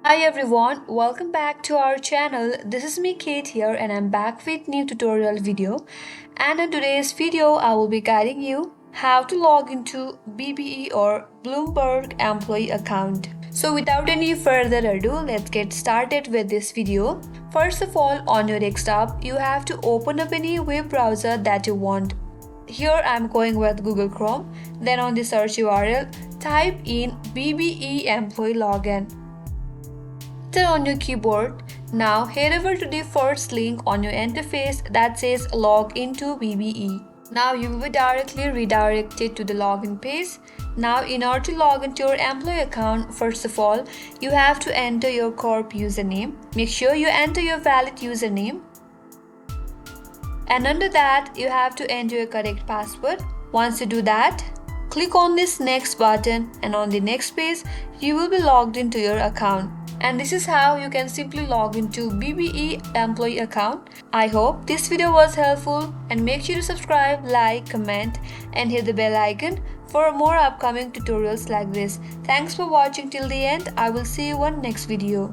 Hi everyone, welcome back to our channel. This is me Kate here and I'm back with new tutorial video. And in today's video I will be guiding you how to log into BBE or Bloomberg employee account. So without any further ado, let's get started with this video. First of all, on your desktop, you have to open up any web browser that you want. Here I'm going with Google Chrome. Then on the search URL, type in BBE employee login. Enter on your keyboard. Now head over to the first link on your interface that says log into BBE. Now you will be directly redirected to the login page. Now in order to log into your employee account, first of all, you have to enter your corp username. Make sure you enter your valid username. And under that, you have to enter your correct password. Once you do that, click on this next button and on the next page, you will be logged into your account. And this is how you can simply log into BBE employee account. I hope this video was helpful and make sure to subscribe, like, comment and hit the bell icon for more upcoming tutorials like this. Thanks for watching till the end. I will see you on next video.